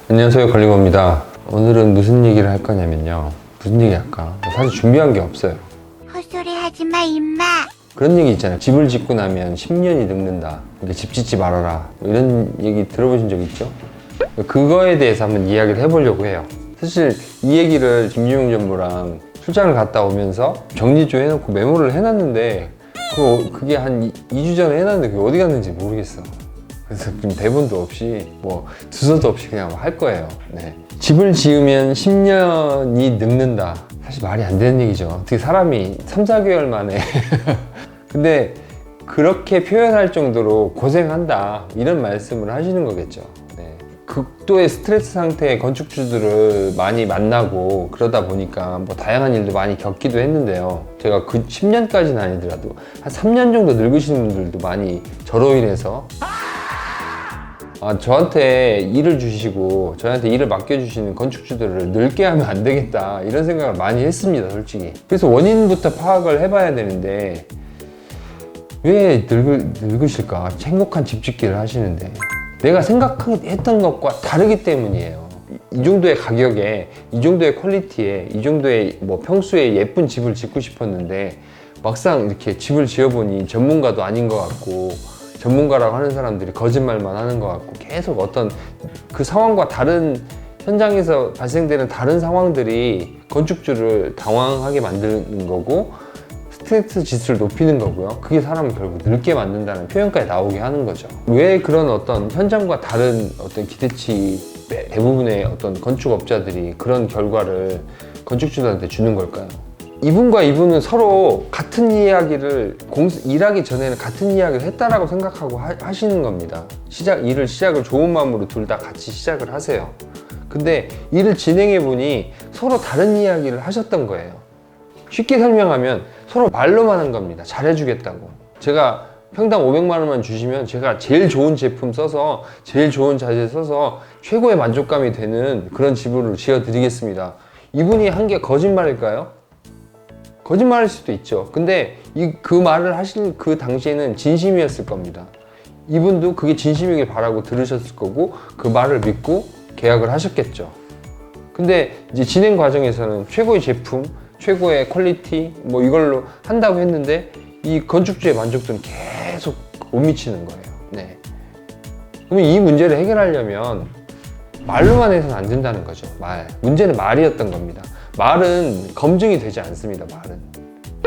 안녕하세요, 걸리버입니다. 오늘은 무슨 얘기를 할 거냐면요. 무슨 얘기 할까? 사실 준비한 게 없어요. 헛소리 하지마 임마. 그런 얘기 있잖아요. 집을 짓고 나면 10년이 늙는다. 그러니까 집 짓지 말아라. 이런 얘기 들어보신 적 있죠? 그거에 대해서 한번 이야기를 해보려고 해요. 사실 이 얘기를 김유용 전무랑 출장을 갔다 오면서 정리 좀 해놓고 메모를 해놨는데 그게 한 2주 전에 해놨는데 그게 어디 갔는지 모르겠어. 그래서 지금 대본도 없이 뭐 주소도 없이 그냥 할 거예요. 네. 집을 지으면 10년이 늙는다. 사실 말이 안 되는 얘기죠. 어떻게 사람이 3, 4개월 만에 근데 그렇게 표현할 정도로 고생한다 이런 말씀을 하시는 거겠죠. 네. 극도의 스트레스 상태의 건축주들을 많이 만나고 그러다 보니까 뭐 다양한 일도 많이 겪기도 했는데요. 제가 그 10년까지는 아니더라도 한 3년 정도 늙으시는 분들도 많이 저로 인해서 저한테 일을 주시고 저한테 일을 맡겨주시는 건축주들을 늙게 하면 안 되겠다 이런 생각을 많이 했습니다, 솔직히. 그래서 원인부터 파악을 해봐야 되는데 왜 늙으실까? 행복한 집 짓기를 하시는데 내가 생각했던 것과 다르기 때문이에요. 이 정도의 가격에, 이 정도의 퀄리티에, 이 정도의 뭐 평수에 예쁜 집을 짓고 싶었는데 막상 이렇게 집을 지어보니 전문가도 아닌 것 같고 전문가라고 하는 사람들이 거짓말만 하는 것 같고 계속 어떤 그 상황과 다른 현장에서 발생되는 다른 상황들이 건축주를 당황하게 만드는 거고 스트레스 지수를 높이는 거고요. 그게 사람을 결국 늙게 만든다는 표현까지 나오게 하는 거죠. 왜 그런 어떤 현장과 다른 어떤 기대치 대부분의 어떤 건축업자들이 그런 결과를 건축주들한테 주는 걸까요? 이분과 이분은 서로 같은 이야기를 일하기 전에는 같은 이야기를 했다라고 생각하고 하시는 겁니다. 일을 시작을 좋은 마음으로 둘 다 같이 시작을 하세요. 근데 일을 진행해 보니 서로 다른 이야기를 하셨던 거예요. 쉽게 설명하면 서로 말로만 한 겁니다. 잘해주겠다고. 제가 평당 500만 원만 주시면 제가 제일 좋은 제품 써서 제일 좋은 자재 써서 최고의 만족감이 되는 그런 집을 지어드리겠습니다. 이분이 한 게 거짓말일까요? 거짓말일 수도 있죠. 근데 그 말을 하실 그 당시에는 진심이었을 겁니다. 이분도 그게 진심이길 바라고 들으셨을 거고 그 말을 믿고 계약을 하셨겠죠. 근데 이제 진행 과정에서는 최고의 제품, 최고의 퀄리티 뭐 이걸로 한다고 했는데 이 건축주의 만족도는 계속 못 미치는 거예요. 네. 그러면 이 문제를 해결하려면 말로만 해서는 안 된다는 거죠. 문제는 말이었던 겁니다. 말은 검증이 되지 않습니다. 말은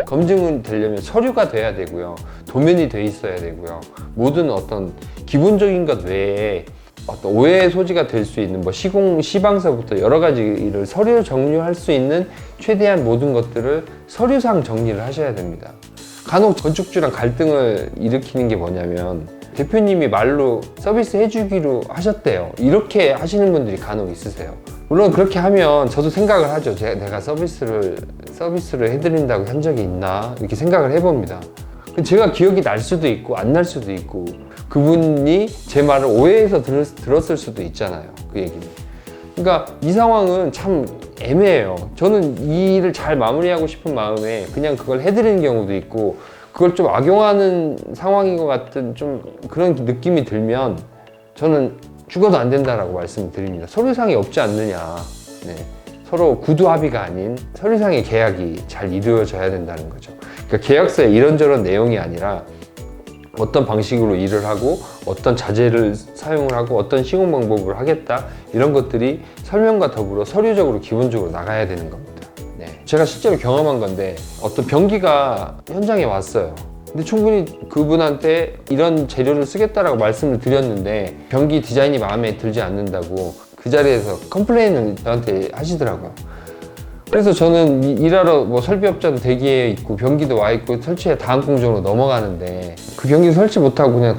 검증은 되려면 서류가 돼야 되고요, 도면이 돼 있어야 되고요, 모든 어떤 기본적인 것 외에 어떤 오해의 소지가 될 수 있는 뭐 시방서부터 여러 가지를 서류 정리할 수 있는 최대한 모든 것들을 서류상 정리를 하셔야 됩니다. 간혹 건축주랑 갈등을 일으키는 게 뭐냐면 대표님이 말로 서비스 해주기로 하셨대요. 이렇게 하시는 분들이 간혹 있으세요. 물론 그렇게 하면 저도 생각을 하죠. 내가 서비스를 해드린다고 한 적이 있나 이렇게 생각을 해봅니다. 제가 기억이 날 수도 있고 안 날 수도 있고 그분이 제 말을 오해해서 들었을 수도 있잖아요. 그 얘기는. 그러니까 이 상황은 참 애매해요. 저는 이 일을 잘 마무리하고 싶은 마음에 그냥 그걸 해드리는 경우도 있고 그걸 좀 악용하는 상황인 것 같은 좀 그런 느낌이 들면 저는 죽어도 안 된다라고 말씀을 드립니다. 서류상이 없지 않느냐. 네. 서로 구두 합의가 아닌 서류상의 계약이 잘 이루어져야 된다는 거죠. 그러니까 계약서에 이런저런 내용이 아니라 어떤 방식으로 일을 하고 어떤 자재를 사용을 하고 어떤 시공 방법을 하겠다 이런 것들이 설명과 더불어 서류적으로 기본적으로 나가야 되는 겁니다. 네. 제가 실제로 경험한 건데 어떤 변기가 현장에 왔어요. 근데 충분히 그분한테 이런 재료를 쓰겠다라고 말씀을 드렸는데 변기 디자인이 마음에 들지 않는다고 그 자리에서 컴플레인을 저한테 하시더라고요. 그래서 저는 일하러 뭐 설비업자도 대기에 있고 변기도 와 있고 설치해 다음 공정으로 넘어가는데 그 변기 설치 못하고 그냥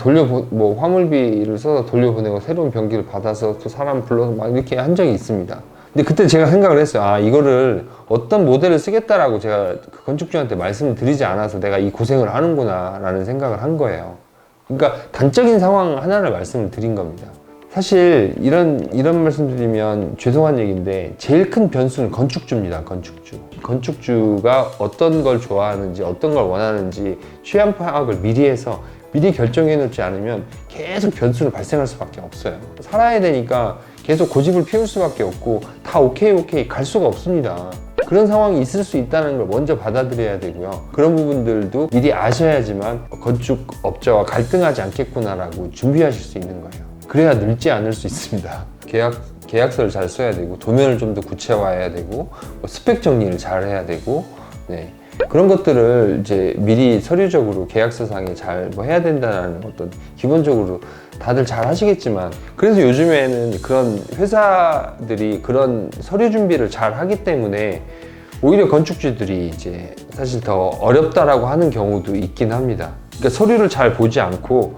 뭐 화물비를 써서 돌려보내고 새로운 변기를 받아서 또 사람 불러서 막 이렇게 한 적이 있습니다. 근데 그때 제가 생각을 했어요. 이거를 어떤 모델을 쓰겠다라고 제가 그 건축주한테 말씀을 드리지 않아서 내가 이 고생을 하는구나 라는 생각을 한 거예요. 그러니까 단적인 상황 하나를 말씀을 드린 겁니다. 사실 이런 말씀 드리면 죄송한 얘기인데 제일 큰 변수는 건축주입니다. 건축주가 어떤 걸 좋아하는지 어떤 걸 원하는지 취향 파악을 미리 해서 미리 결정해 놓지 않으면 계속 변수는 발생할 수밖에 없어요. 살아야 되니까 계속 고집을 피울 수밖에 없고 다 오케이 갈 수가 없습니다. 그런 상황이 있을 수 있다는 걸 먼저 받아들여야 되고요. 그런 부분들도 미리 아셔야지만 건축업자와 갈등하지 않겠구나라고 준비하실 수 있는 거예요. 그래야 늙지 않을 수 있습니다. 계약서를 잘 써야 되고, 도면을 좀 더 구체화해야 되고, 뭐 스펙 정리를 잘 해야 되고, 네. 그런 것들을 이제 미리 서류적으로 계약서상에 잘 뭐 해야 된다는 어떤 기본적으로 다들 잘 하시겠지만, 그래서 요즘에는 그런 회사들이 그런 서류 준비를 잘 하기 때문에 오히려 건축주들이 이제 사실 더 어렵다라고 하는 경우도 있긴 합니다. 그러니까 서류를 잘 보지 않고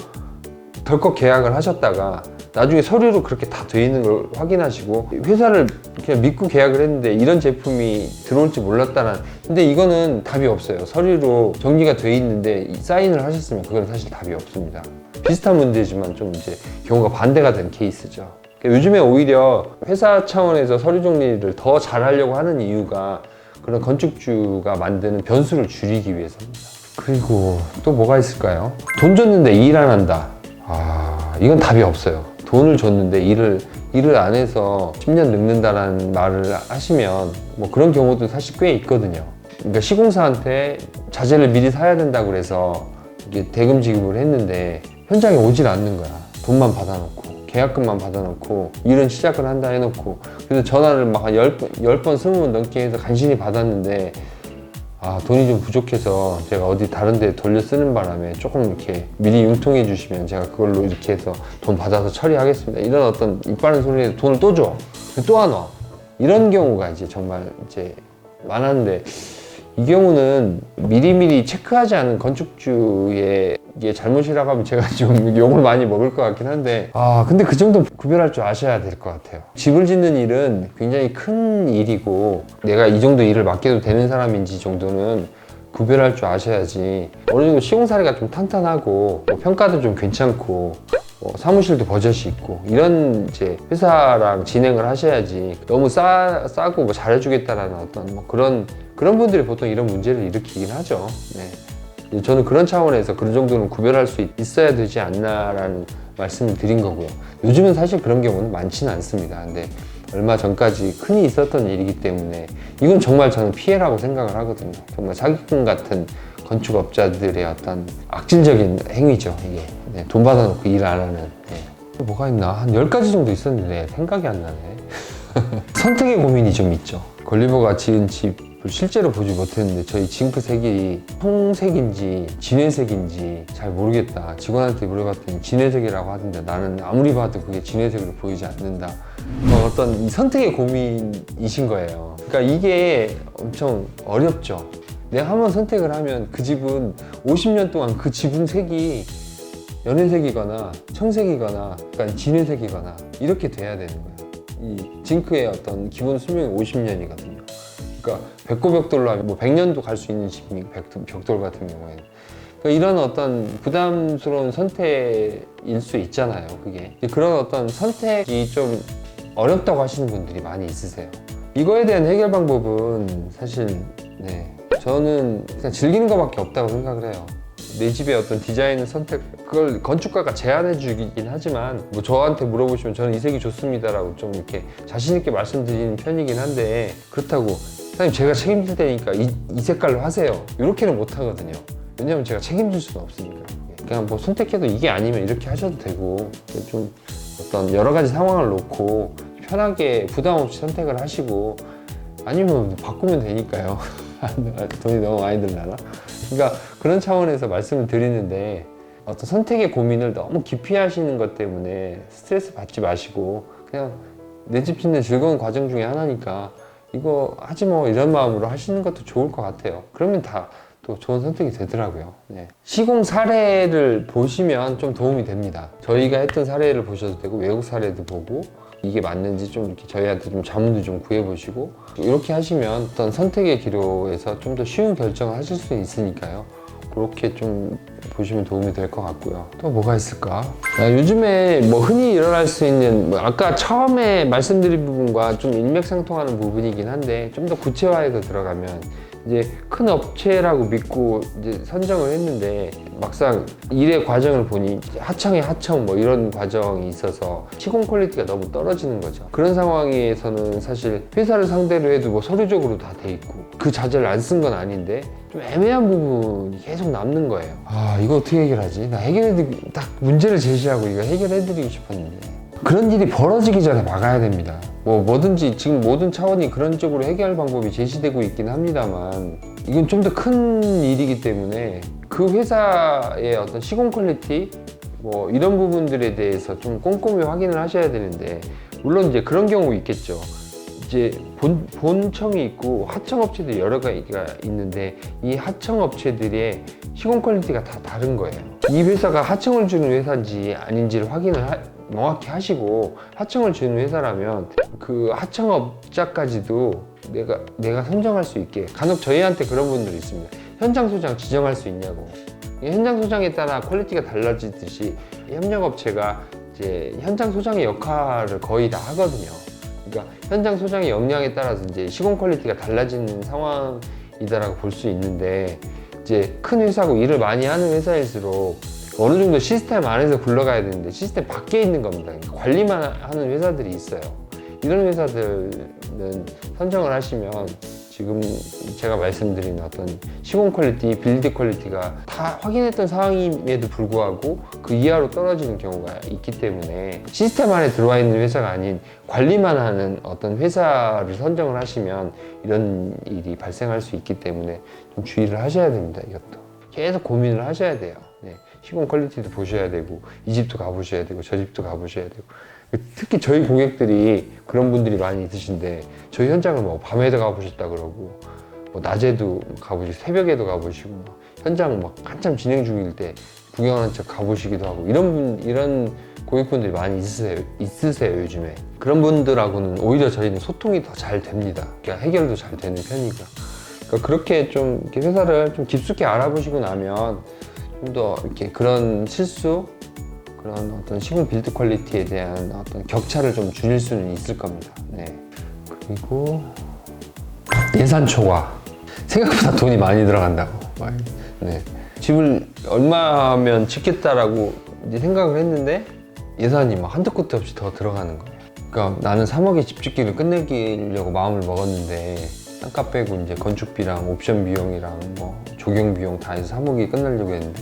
덜컥 계약을 하셨다가 나중에 서류로 그렇게 다 돼 있는 걸 확인하시고 회사를 그냥 믿고 계약을 했는데 이런 제품이 들어올지 몰랐다는, 근데 이거는 답이 없어요. 서류로 정리가 돼 있는데 사인을 하셨으면 그건 사실 답이 없습니다. 비슷한 문제지만 좀 이제 경우가 반대가 된 케이스죠. 그러니까 요즘에 오히려 회사 차원에서 서류 정리를 더 잘하려고 하는 이유가 그런 건축주가 만드는 변수를 줄이기 위해서입니다. 그리고 또 뭐가 있을까요? 돈 줬는데 일 안 한다. 이건 답이 없어요. 돈을 줬는데 일을 안 해서 10년 늙는다라는 말을 하시면 뭐 그런 경우도 사실 꽤 있거든요. 그러니까 시공사한테 자재를 미리 사야 된다고 그래서 이게 대금 지급을 했는데 현장에 오질 않는 거야. 돈만 받아놓고 계약금만 받아놓고 일은 시작을 한다 해놓고, 그래서 전화를 막 10번 20번 넘게 해서 간신히 받았는데 돈이 좀 부족해서 제가 어디 다른 데 돌려 쓰는 바람에 조금 이렇게 미리 융통해 주시면 제가 그걸로 이렇게 해서 돈 받아서 처리하겠습니다. 이런 어떤 입 바른 소리에 돈을 또 줘. 또 안 와. 이런 경우가 이제 정말 이제 많았는데, 이 경우는 미리미리 체크하지 않은 건축주의 이게 잘못이라고 하면 제가 좀 욕을 많이 먹을 것 같긴 한데, 근데 그 정도 구별할 줄 아셔야 될 것 같아요. 집을 짓는 일은 굉장히 큰 일이고 내가 이 정도 일을 맡겨도 되는 사람인지 정도는 구별할 줄 아셔야지, 어느 정도 시공 사례가 좀 탄탄하고 뭐 평가도 좀 괜찮고 사무실도 버젓이 있고 이런 이제 회사랑 진행을 하셔야지, 너무 싸고 뭐 잘해주겠다라는 어떤 뭐 그런 분들이 보통 이런 문제를 일으키긴 하죠. 네. 저는 그런 차원에서 그런 정도는 구별할 수 있어야 되지 않나라는 말씀을 드린 거고요. 요즘은 사실 그런 경우는 많지는 않습니다. 근데 얼마 전까지 흔히 있었던 일이기 때문에 이건 정말 저는 피해라고 생각을 하거든요. 정말 사기꾼 같은 건축업자들의 어떤 악질적인 행위죠, 이게. 네, 돈 받아놓고 일 안 하는. 네. 뭐가 있나? 한 10가지 정도 있었는데 생각이 안 나네. 선택의 고민이 좀 있죠. 걸리버가 지은 집을 실제로 보지 못했는데 저희 징크색이 청색인지 진회색인지 잘 모르겠다. 직원한테 물어봤더니 진회색이라고 하던데 나는 아무리 봐도 그게 진회색으로 보이지 않는다. 어떤 이 선택의 고민이신 거예요. 그러니까 이게 엄청 어렵죠. 내가 한번 선택을 하면 그 집은 50년 동안 그 지붕 색이 연회색이거나 청색이거나 그러니까 진회색이거나 이렇게 돼야 되는 거예요. 이 징크의 어떤 기본 수명이 50년이거든요. 그러니까 백고벽돌로 하면 뭐 100년도 갈 수 있는 집이 벽돌 같은 경우에는. 그러니까 이런 어떤 부담스러운 선택일 수 있잖아요, 그게. 그런 어떤 선택이 좀 어렵다고 하시는 분들이 많이 있으세요. 이거에 대한 해결 방법은 사실 저는 그냥 즐기는 것밖에 없다고 생각을 해요. 내 집의 어떤 디자인 선택, 그걸 건축가가 제안해 주긴 하지만 뭐 저한테 물어보시면 저는 이 색이 좋습니다라고 좀 이렇게 자신 있게 말씀드리는 편이긴 한데, 그렇다고 사장님 제가 책임질 테니까 이 색깔로 하세요 이렇게는 못 하거든요. 왜냐면 제가 책임질 수는 없으니까. 그냥 뭐 선택해도 이게 아니면 이렇게 하셔도 되고, 좀 어떤 여러 가지 상황을 놓고 편하게 부담 없이 선택을 하시고, 아니면 바꾸면 되니까요. 돈이 너무 많이 들려나? 그러니까 그런 차원에서 말씀을 드리는데, 어떤 선택의 고민을 너무 깊이 하시는 것 때문에 스트레스 받지 마시고 그냥 내 집 짓는 즐거운 과정 중에 하나니까 이거 하지 뭐 이런 마음으로 하시는 것도 좋을 것 같아요. 그러면 다 또 좋은 선택이 되더라고요. 시공 사례를 보시면 좀 도움이 됩니다. 저희가 했던 사례를 보셔도 되고 외국 사례도 보고 이게 맞는지 좀 이렇게 저희한테 좀 자문도 좀 구해보시고 이렇게 하시면 어떤 선택의 기로에서 좀 더 쉬운 결정을 하실 수 있으니까요. 그렇게 좀 보시면 도움이 될 것 같고요. 또 뭐가 있을까? 요즘에 뭐 흔히 일어날 수 있는 아까 처음에 말씀드린 부분과 좀 일맥상통하는 부분이긴 한데 좀 더 구체화해서 들어가면 이제 큰 업체라고 믿고 이제 선정을 했는데 막상 일의 과정을 보니 하청의 하청 뭐 이런 과정이 있어서 시공 퀄리티가 너무 떨어지는 거죠. 그런 상황에서는 사실 회사를 상대로 해도 뭐 서류적으로 다 돼 있고 그 자재를 안 쓴 건 아닌데 좀 애매한 부분이 계속 남는 거예요. 아, 이거 어떻게 해결하지? 나 딱 문제를 제시하고 이거 해결해드리고 싶었는데 그런 일이 벌어지기 전에 막아야 됩니다. 뭐든지 지금 모든 차원이 그런 쪽으로 해결 방법이 제시되고 있긴 합니다만 이건 좀 더 큰 일이기 때문에 그 회사의 어떤 시공 퀄리티 뭐 이런 부분들에 대해서 좀 꼼꼼히 확인을 하셔야 되는데 물론 이제 그런 경우 있겠죠. 이제 본청이 있고 하청 업체들이 여러 가지가 있는데 이 하청 업체들의 시공 퀄리티가 다 다른 거예요. 이 회사가 하청을 주는 회사인지 아닌지를 확인을 명확히 하시고 하청을 주는 회사라면 그 하청업자까지도 내가 선정할 수 있게 간혹 저희한테 그런 분들이 있습니다. 현장 소장 지정할 수 있냐고. 현장 소장에 따라 퀄리티가 달라지듯이 협력업체가 이제 현장 소장의 역할을 거의 다 하거든요. 그러니까 현장 소장의 역량에 따라서 이제 시공 퀄리티가 달라지는 상황이다라고 볼 수 있는데 이제 큰 회사고 일을 많이 하는 회사일수록 어느 정도 시스템 안에서 굴러가야 되는데 시스템 밖에 있는 겁니다. 그러니까 관리만 하는 회사들이 있어요. 이런 회사들은 선정을 하시면 지금 제가 말씀드린 어떤 시공 퀄리티, 빌드 퀄리티가 다 확인했던 상황임에도 불구하고 그 이하로 떨어지는 경우가 있기 때문에 시스템 안에 들어와 있는 회사가 아닌 관리만 하는 어떤 회사를 선정을 하시면 이런 일이 발생할 수 있기 때문에 좀 주의를 하셔야 됩니다. 이것도 계속 고민을 하셔야 돼요. 네. 시공 퀄리티도 보셔야 되고 이 집도 가보셔야 되고 저 집도 가보셔야 되고 특히 저희 고객들이 그런 분들이 많이 있으신데 저희 현장을 뭐 밤에도 가보셨다 그러고 뭐 낮에도 가보시고 새벽에도 가보시고 막 현장 막 한참 진행 중일 때 구경하는 척 가보시기도 하고 이런 고객분들이 많이 있으세요 요즘에. 그런 분들하고는 오히려 저희는 소통이 더 잘 됩니다. 그러니까 해결도 잘 되는 편이고요. 그러니까 그렇게 좀 이렇게 회사를 좀 깊숙이 알아보시고 나면 좀 더 이렇게 그런 실수, 그런 어떤 시공 빌드 퀄리티에 대한 어떤 격차를 좀 줄일 수는 있을 겁니다. 네. 그리고 예산 초과. 생각보다 돈이 많이 들어간다고. 네. 집을 얼마면 짓겠다라고 이제 생각을 했는데 예산이 막 한도 끝도 없이 더 들어가는 거예요. 그러니까 나는 3억에 집 짓기를 끝내려고 마음을 먹었는데 땅값 빼고 이제 건축비랑 옵션 비용이랑 뭐 조경 비용 다 해서 3억이 끝내려고 했는데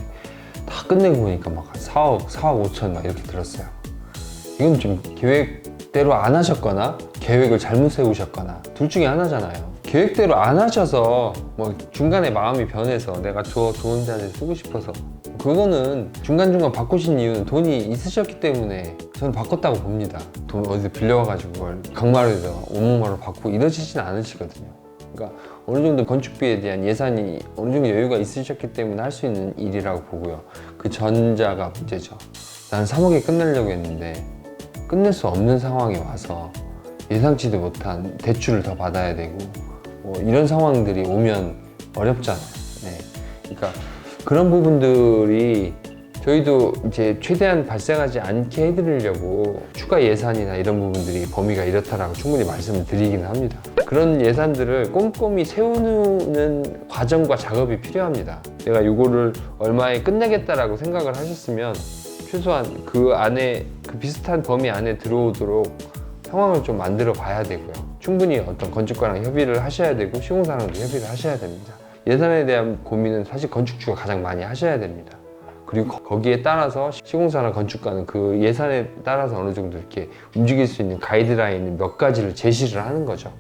다 끝내고 보니까 막 4억 5천 막 이렇게 들었어요. 이건 좀 계획대로 안 하셨거나 계획을 잘못 세우셨거나 둘 중에 하나잖아요. 계획대로 안 하셔서 뭐 중간에 마음이 변해서 내가 좋은 데한테 쓰고 싶어서 그거는 중간중간 바꾸신 이유는 돈이 있으셨기 때문에 저는 바꿨다고 봅니다. 돈 어디서 빌려와가지고 그걸 강마루에서 온목마루 바꾸고 이러시진 않으시거든요. 그러니까 어느 정도 건축비에 대한 예산이 어느 정도 여유가 있으셨기 때문에 할 수 있는 일이라고 보고요. 그 전자가 문제죠. 나는 3억에 끝내려고 했는데 끝낼 수 없는 상황에 와서 예상치도 못한 대출을 더 받아야 되고 뭐 이런 상황들이 오면 어렵잖아요. 네. 그러니까 그런 부분들이 저희도 이제 최대한 발생하지 않게 해드리려고 추가 예산이나 이런 부분들이 범위가 이렇다라고 충분히 말씀을 드리기는 합니다. 그런 예산들을 꼼꼼히 세우는 과정과 작업이 필요합니다. 내가 이거를 얼마에 끝내겠다라고 생각을 하셨으면 최소한 그 안에 그 비슷한 범위 안에 들어오도록 상황을 좀 만들어 봐야 되고요. 충분히 어떤 건축가랑 협의를 하셔야 되고 시공사랑도 협의를 하셔야 됩니다. 예산에 대한 고민은 사실 건축주가 가장 많이 하셔야 됩니다. 그리고 거기에 따라서 시공사나 건축가는 그 예산에 따라서 어느 정도 이렇게 움직일 수 있는 가이드라인 몇 가지를 제시를 하는 거죠.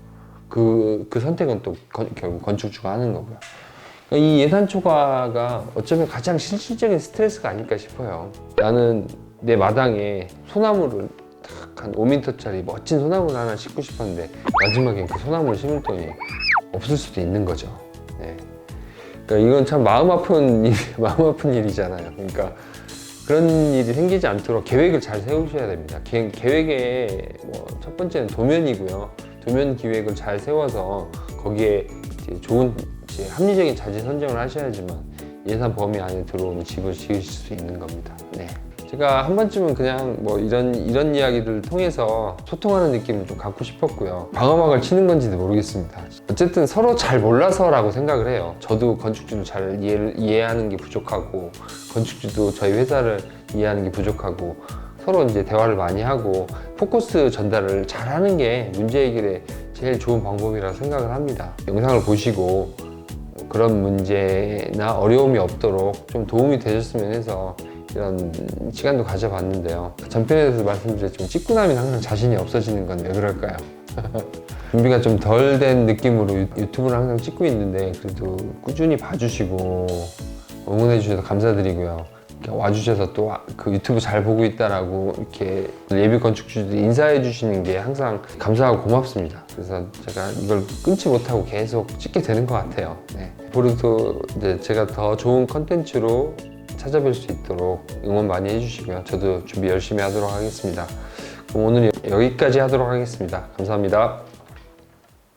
그 선택은 또 결국 건축주가 하는 거고요. 그러니까 이 예산 초과가 어쩌면 가장 실질적인 스트레스가 아닐까 싶어요. 나는 내 마당에 소나무를 딱 한 5m짜리 멋진 소나무를 하나 심고 싶었는데 마지막엔 그 소나무를 심을 돈이 없을 수도 있는 거죠. 네. 그러니까 이건 참 마음 아픈 일이잖아요. 그러니까 그런 일이 생기지 않도록 계획을 잘 세우셔야 됩니다. 계획의 첫 번째는 도면이고요. 도면 기획을 잘 세워서 거기에 이제 좋은 합리적인 자재 선정을 하셔야지만 예산 범위 안에 들어오는 집을 지으실 수 있는 겁니다. 네. 제가 한 번쯤은 그냥 뭐 이런 이야기를 통해서 소통하는 느낌을 좀 갖고 싶었고요. 방어막을 치는 건지도 모르겠습니다. 어쨌든 서로 잘 몰라서라고 생각을 해요. 저도 건축주를 잘 이해하는 게 부족하고, 건축주도 저희 회사를 이해하는 게 부족하고, 서로 이제 대화를 많이 하고 포커스 전달을 잘 하는 게 문제 해결에 제일 좋은 방법이라고 생각을 합니다. 영상을 보시고 그런 문제나 어려움이 없도록 좀 도움이 되셨으면 해서 이런 시간도 가져봤는데요. 전편에서 말씀드렸지만 찌꾸남이 항상 자신이 없어지는 건 왜 그럴까요? 준비가 좀 덜 된 느낌으로 유튜브를 항상 찍고 있는데, 그래도 꾸준히 봐주시고 응원해 주셔서 감사드리고요. 이렇게 와주셔서 또 그 유튜브 잘 보고 있다라고 이렇게 예비 건축주들 인사해 주시는 게 항상 감사하고 고맙습니다. 그래서 제가 이걸 끊지 못하고 계속 찍게 되는 것 같아요. 네. 앞으로도 이제 제가 더 좋은 컨텐츠로 찾아뵐 수 있도록 응원 많이 해주시고요. 저도 준비 열심히 하도록 하겠습니다. 그럼 오늘 여기까지 하도록 하겠습니다. 감사합니다.